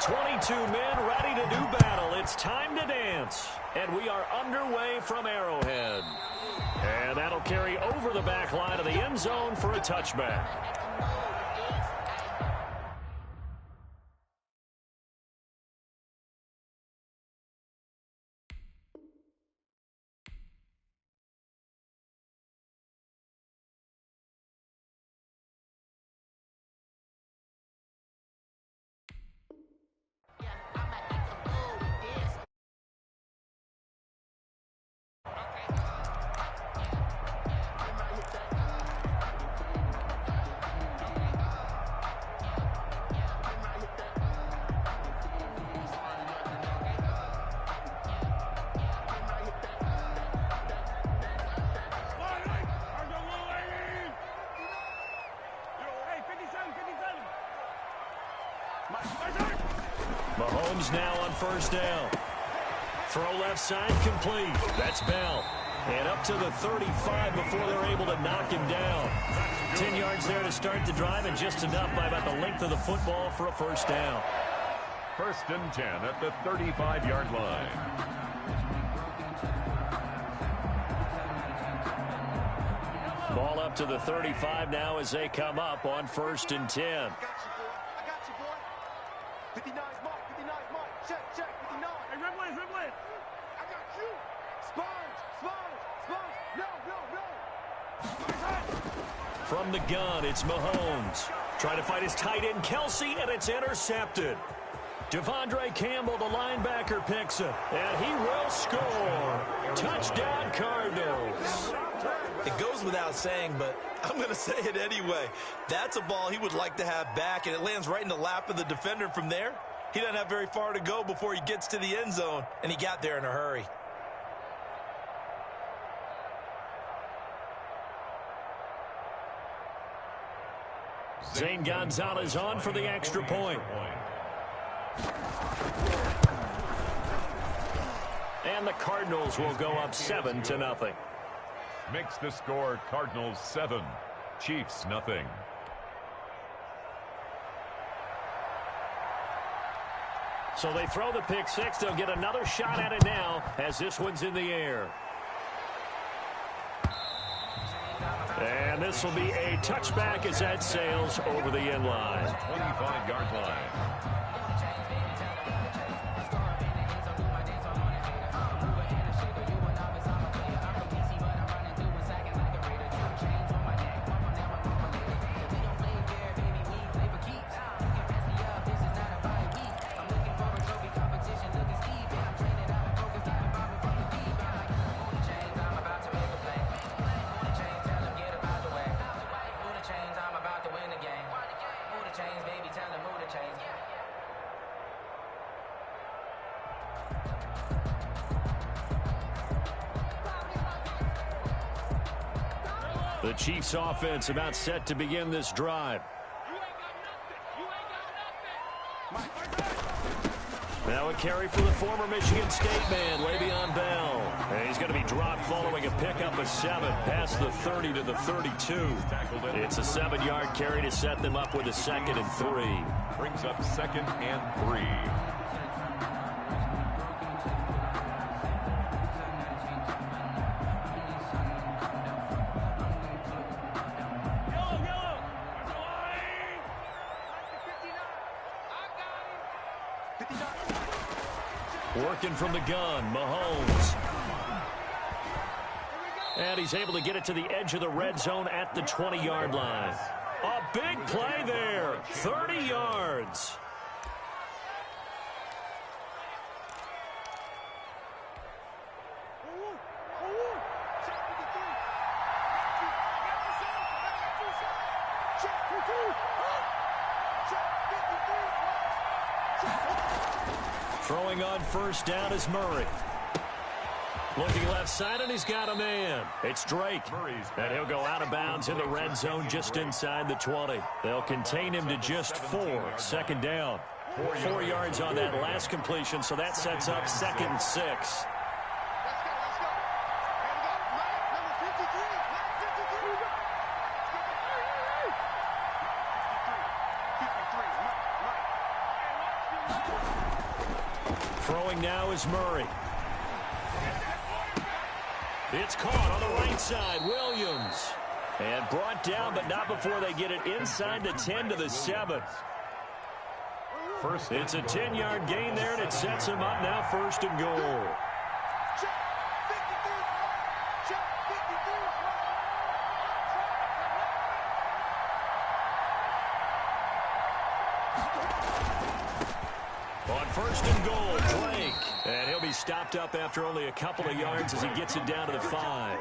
22 men ready to do battle. It's time to dance. And we are underway from Arrowhead. And that'll carry over the back line of the end zone for a touchback. Mahomes now on first down. Throw left side complete. That's Bell. And up to the 35 before they're able to knock him down. 10 yards there to start the drive, and just enough by about the length of the football for a first down. 1st and 10 at the 35-yard line. Ball up to the 35 now as they come up on 1st and 10. I got you, boy. 59 mark, 59 mark. Check, 59. Hey, Rimland. I got you. Sponge. No. From the gun, it's Mahomes. Trying to fight his tight end, Kelsey, and it's intercepted. Devondre Campbell, the linebacker, picks it, and he will score. Touchdown, Cardinals. It goes without saying, but I'm going to say it anyway. That's a ball he would like to have back, and it lands right in the lap of the defender from there. He doesn't have very far to go before he gets to the end zone, and he got there in a hurry. Zane Gonzalez on for the extra point. And the Cardinals will go up 7-0. Makes the score Cardinals 7, Chiefs nothing. So they throw the pick six. They'll get another shot at it now as this one's in the air. And this will be a touchback as that sails over the end line. 25-yard line. The Chiefs offense about set to begin this drive. Now a carry for the former Michigan State man, Le'Veon Bell. And he's going to be dropped following a pickup of 7 past the 30 to the 32. It's a 7-yard carry to set them up with a 2nd and 3. Brings up 2nd and 3. Working from the gun, Mahomes. And he's able to get it to the edge of the red zone at the 20-yard line. A big play there, 30 yards. Throwing on first down is Murray. Looking left side, and he's got a man. It's Drake. And he'll go out of bounds in the red zone just inside the 20. They'll contain him to just 4. 2nd down. 4 yards on that last completion, so that sets up 2nd and 6. Throwing now is Murray. It's caught on the right side. Williams. And brought down, but not before they get it inside the 10 to the 7. It's a 10-yard gain there, and it sets him up now 1st and goal. On 1st and goal, Drake. And he'll be stopped up after only a couple of yards as he gets it down to the 5.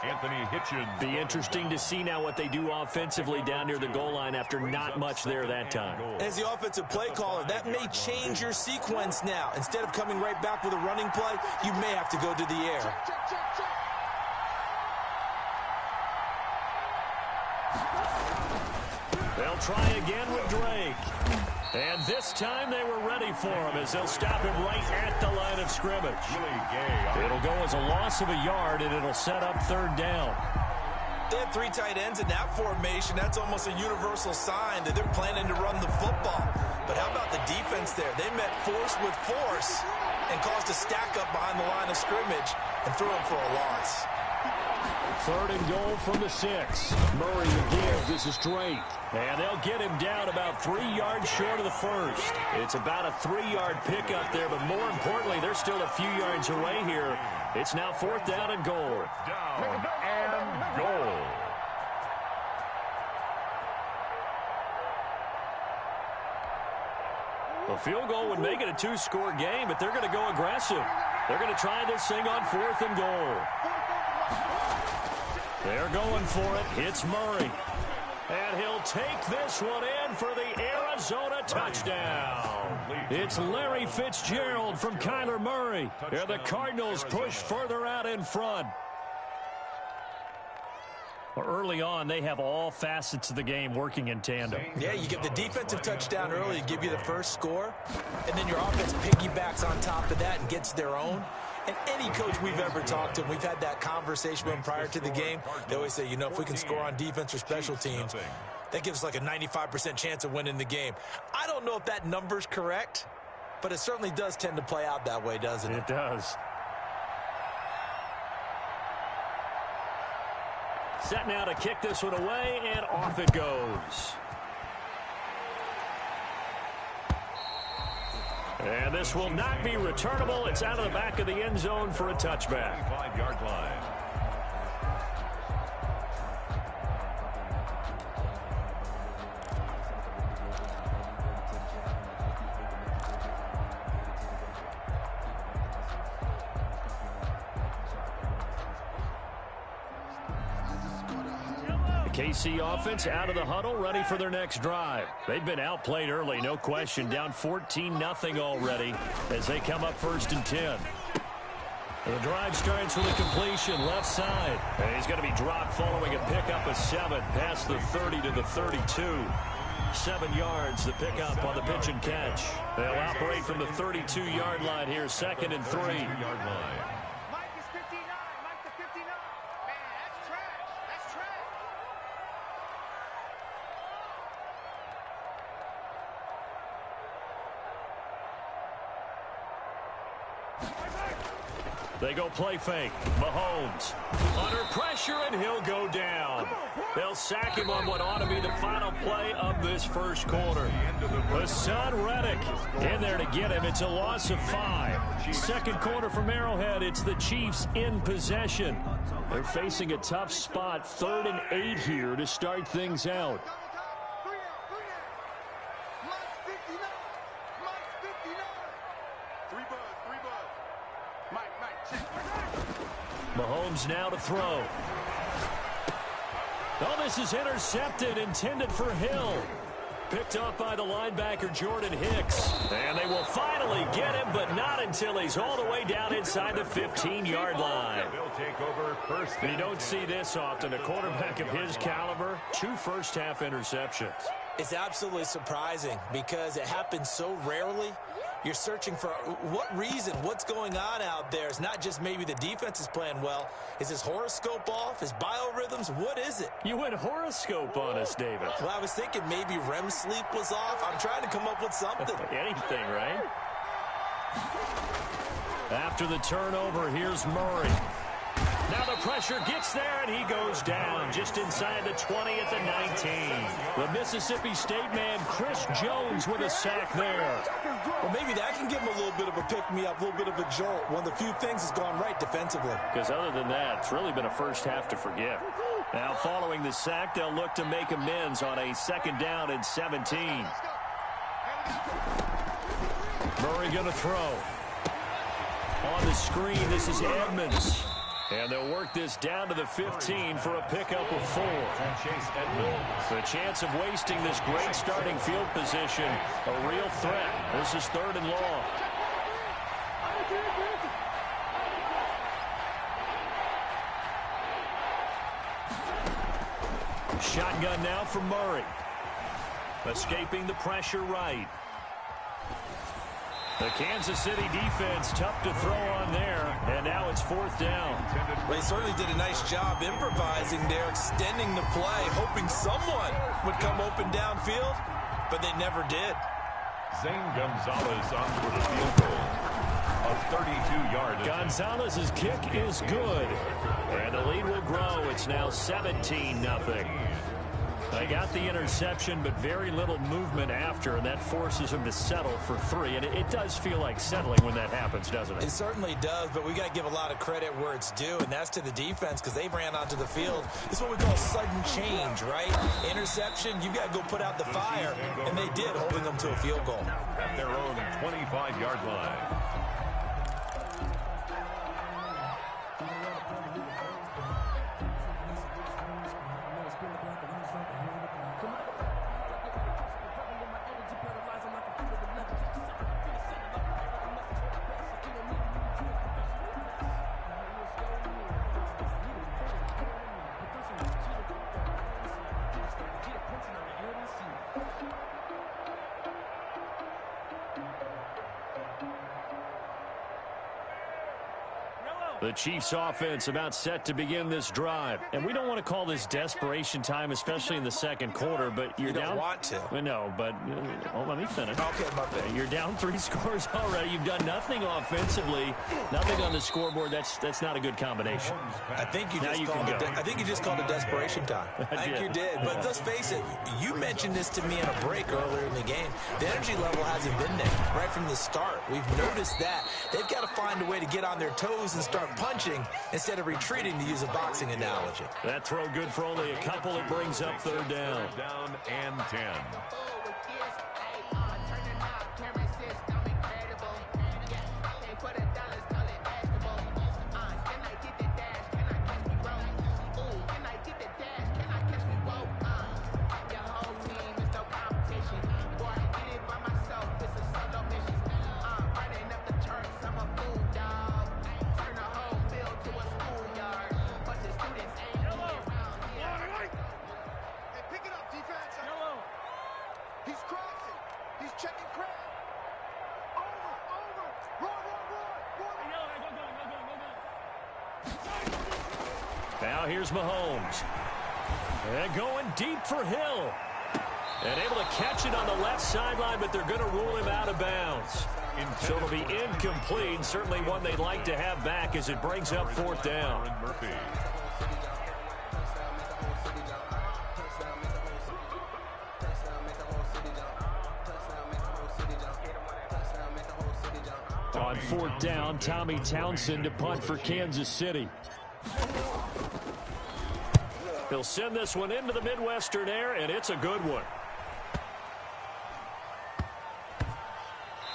Anthony Hitchens. Be interesting to see now what they do offensively down near the goal line after not much there that time. As the offensive play caller, that may change your sequence now. Instead of coming right back with a running play, you may have to go to the air. They'll try again with Drake. And this time they were ready for him as they'll stop him right at the line of scrimmage. It'll go as a loss of a yard, and it'll set up 3rd down. They have 3 tight ends in that formation. That's almost a universal sign that they're planning to run the football. But how about the defense there? They met force with force and caused a stack up behind the line of scrimmage and threw him for a loss. 3rd and goal from the 6. Murray to give. This is Drake. And they'll get him down about 3 yards short of the 1st. It's about a 3-yard pickup there, but more importantly, they're still a few yards away here. It's now 4th down and goal. Down and goal. A field goal would make it a 2-score game, but they're going to go aggressive. They're going to try this thing on 4th and goal. They're going for it. It's Murray. And he'll take this one in for the Arizona touchdown. It's Larry Fitzgerald from Kyler Murray. And the Cardinals push further out in front. Early on, they have all facets of the game working in tandem. Yeah, you get the defensive touchdown early to give you the first score, and then your offense piggybacks on top of that and gets their own. And any coach we've ever talked to, we've had that conversation with them prior to the game, they always say, you know, if we can score on defense or special teams, that gives us like a 95% chance of winning the game. I don't know if that number's correct, but it certainly does tend to play out that way, doesn't it? It does. Set now to kick this one away, and off it goes. And this will not be returnable. It's out of the back of the end zone for a touchback. 5-yard line. KC offense out of the huddle, ready for their next drive. They've been outplayed early, no question. Down 14-0 already as they come up 1st and 10. The drive starts with a completion left side. And he's going to be dropped following a pickup of 7 past the 30 to the 32. 7 yards, the pickup on the pitch and catch. They'll operate from the 32-yard line here, 2nd and 3. 2-yard line. They go play fake. Mahomes under pressure, and he'll go down. They'll sack him on what ought to be the final play of this first quarter. Hassan Reddick in there to get him. It's a loss of 5. 2nd quarter from Arrowhead. It's the Chiefs in possession. They're facing a tough spot. 3rd and 8 here to start things out. Mahomes now to throw. Oh, this is intercepted, intended for Hill. Picked off by the linebacker, Jordan Hicks. And they will finally get him, but not until he's all the way down inside the 15-yard line. You don't see this often. A quarterback of his caliber, 2 first-half interceptions. It's absolutely surprising because it happens so rarely. You're searching for what reason, what's going on out there. It's not just maybe the defense is playing well. Is his horoscope off? His biorhythms? What is it? You went horoscope on us, David. Well, I was thinking maybe REM sleep was off. I'm trying to come up with something. Anything, right? After the turnover, here's Murray. Now the pressure gets there, and he goes down just inside the 20 at the 19. The Mississippi State man, Chris Jones, with a sack there. Well, maybe that can give him a little bit of a pick-me-up, a little bit of a jolt. One of the few things that's gone right defensively. Because other than that, it's really been a first half to forget. Now, following the sack, they'll look to make amends on a 2nd down and 17. Murray going to throw. On the screen, this is Edmonds. And they'll work this down to the 15 for a pickup of 4. Chase Edmonds. The chance of wasting this great starting field position, a real threat. This is 3rd and long. Shotgun now for Murray. Escaping the pressure right. The Kansas City defense tough to throw on there, and now it's 4th down. They certainly did a nice job improvising there, extending the play, hoping someone would come open downfield, but they never did. Zane Gonzalez on for the field goal. A 32-yard. Gonzalez's kick is good, and the lead will grow. It's now 17-0. They got the interception, but very little movement after, and that forces him to settle for 3. And it does feel like settling when that happens, doesn't it? It certainly does, but we got to give a lot of credit where it's due, and that's to the defense because they ran onto the field. This is what we call sudden change, right? Interception, you got to go put out the fire, and they did, holding them to a field goal. At their own 25-yard line. The Chiefs offense about set to begin this drive. And we don't want to call this desperation time, especially in the 2nd quarter, but you're down. You don't want to. No, but let me finish. Okay, my bad. You're down 3 scores already. You've done nothing offensively, nothing on the scoreboard. That's not a good combination. I think you just called it desperation time. I think you did. But let's face it, you mentioned this to me in a break earlier in the game. The energy level hasn't been there right from the start. We've noticed that. They've got to find a way to get on their toes and start punching instead of retreating, to use a boxing analogy. That throw good for only a couple. It brings up 3rd down. 3rd down and 10. Now here's Mahomes. And going deep for Hill. And able to catch it on the left sideline, but they're going to rule him out of bounds. So it'll be incomplete. Certainly one they'd like to have back as it brings up 4th down. On 4th down, Tommy Townsend to punt for Kansas City. He'll send this one into the Midwestern air, and it's a good one.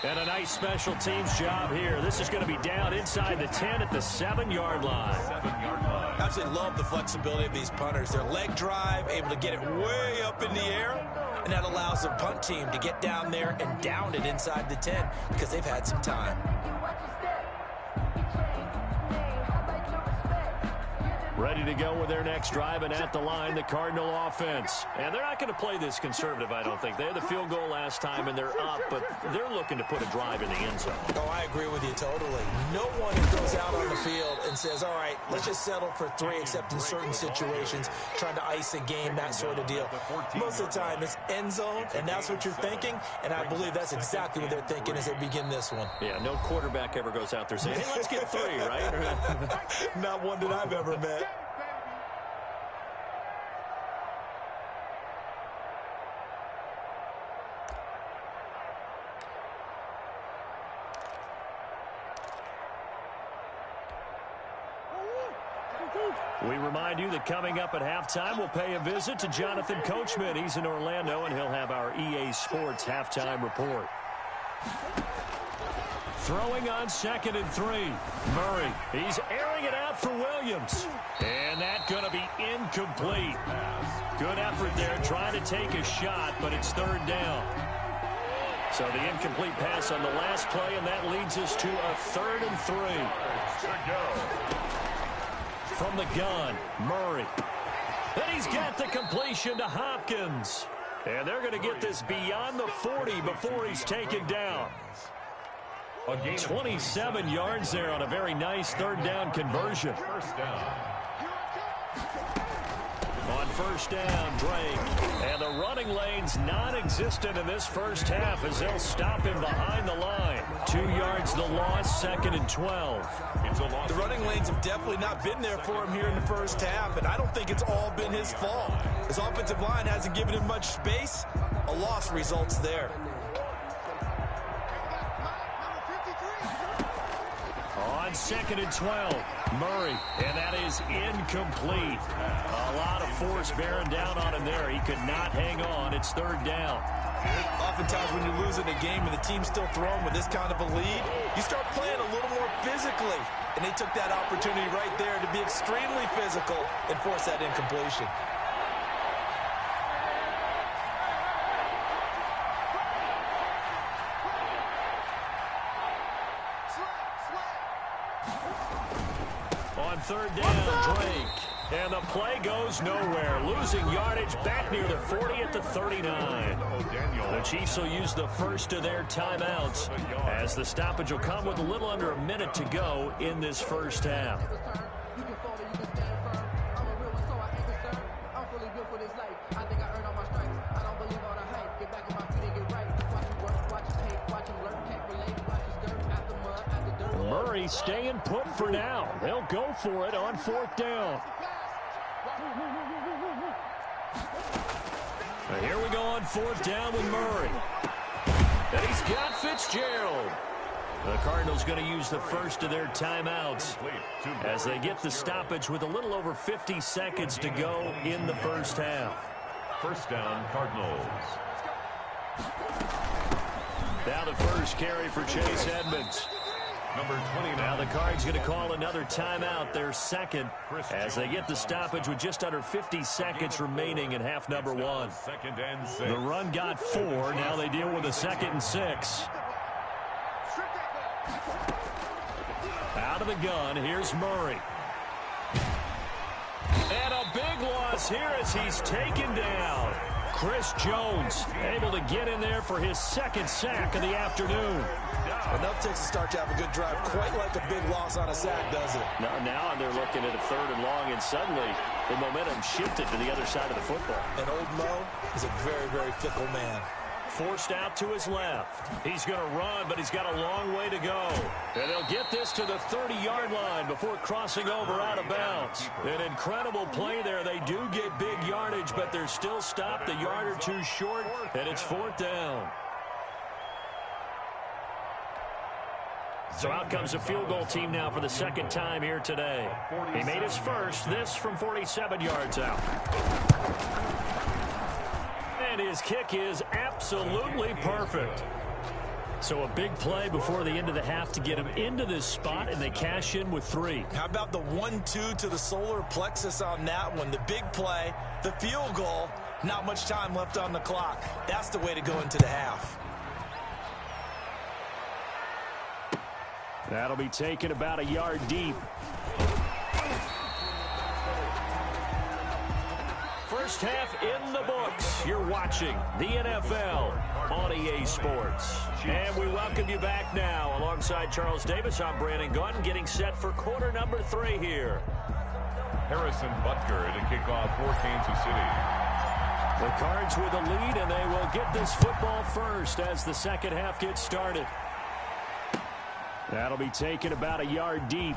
And a nice special teams job here. This is going to be down inside the 10 at the 7-yard line. I absolutely love the flexibility of these punters. Their leg drive, able to get it way up in the air, and that allows the punt team to get down there and down it inside the 10 because they've had some time. Ready to go with their next drive, and at the line, the Cardinal offense. And they're not going to play this conservative, I don't think. They had the field goal last time, and they're up, but they're looking to put a drive in the end zone. Oh, I agree with you totally. No one goes out on the field and says, all right, let's just settle for 3, except in certain situations, trying to ice a game, that sort of deal. Most of the time, it's end zone, and that's what you're thinking, and I believe that's exactly what they're thinking as they begin this one. Yeah, no quarterback ever goes out there saying, hey, let's get 3, right? Not one that I've ever met. We remind you that coming up at halftime, we'll pay a visit to Jonathan Coachman. He's in Orlando, and he'll have our EA Sports halftime report. Throwing on 2nd and 3. Murray, he's airing it out for Williams. And that's going to be incomplete. Good effort there, trying to take a shot, but it's 3rd down. So the incomplete pass on the last play, and that leads us to a 3rd and 3. From the gun, Murray. And he's got the completion to Hopkins. And they're going to get this beyond the 40 before he's taken down. 27 yards there on a very nice 3rd down conversion. On 1st down, Drake. And the running lane's non-existent in this first half as they'll stop him behind the line. 2 yards the loss, 2nd and 12. The running lanes have definitely not been there for him here in the first half, and I don't think it's all been his fault. His offensive line hasn't given him much space. A loss results there. On 2nd and 12, Murray, and that is incomplete. A lot of force bearing down on him there. He could not hang on. It's 3rd down. Oftentimes when you lose in a game and the team's still throwing with this kind of a lead, you start playing a little more physically. And they took that opportunity right there to be extremely physical and force that incompletion. On 3rd down, Drake. And the play goes nowhere. Losing yardage back near the 40 at the 39. The Chiefs will use the first of their timeouts as the stoppage will come with a little under a minute to go in this first half. Murray staying put for now. They'll go for it on 4th down. Here we go on 4th down with Murray. And he's got Fitzgerald. The Cardinals going to use the first of their timeouts as they get the stoppage with a little over 50 seconds to go in the first half. 1st down, Cardinals. Now the first carry for Chase Edmonds. Number 29. Now the Cards going to call another timeout, their 2nd, as they get the stoppage with just under 50 seconds remaining in half number 1. 2nd and 6. The run got 4. Now they deal with a 2nd and 6. Out of the gun, here's Murray. And a big loss here as he's taken down. Chris Jones able to get in there for his 2nd sack of the afternoon. Enough takes a start to have a good drive. Quite like a big loss on a sack, does it? Now they're looking at a 3rd and long, and suddenly the momentum shifted to the other side of the football. And old Mo is a very, very fickle man. Forced out to his left. He's going to run, but he's got a long way to go. And they'll get this to the 30-yard line before crossing over out of bounds. An incredible play there. They do get big yardage, but they're still stopped a yard or 2 short, and it's 4th down. So out comes a field goal team now for the 2nd time here today. He made his first, this from 47 yards out. And his kick is absolutely perfect. So a big play before the end of the half to get him into this spot, and they cash in with 3. How about the 1-2 to the solar plexus on that one? The big play, the field goal, not much time left on the clock. That's the way to go into the half. That'll be taken about a yard deep. First half in the books. You're watching the NFL on EA Sports. And we welcome you back now. Alongside Charles Davis, I'm Brandon Gunn, getting set for quarter number 3 here. Harrison Butker to kick off for Kansas City. The Cards with a lead, and they will get this football first as the second half gets started. That'll be taken about a yard deep.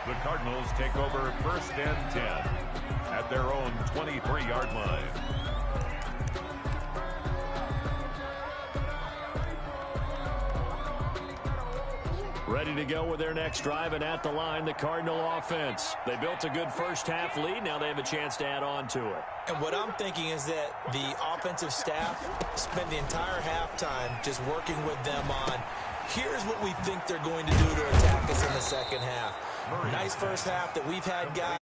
The Cardinals take over 1st and 10 at their own 23-yard line. Ready to go with their next drive, and at the line, the Cardinal offense. They built a good first half lead. Now they have a chance to add on to it. And what I'm thinking is that the offensive staff spent the entire halftime just working with them on, here's what we think they're going to do to attack us in the second half. Nice first half that we've had, guys.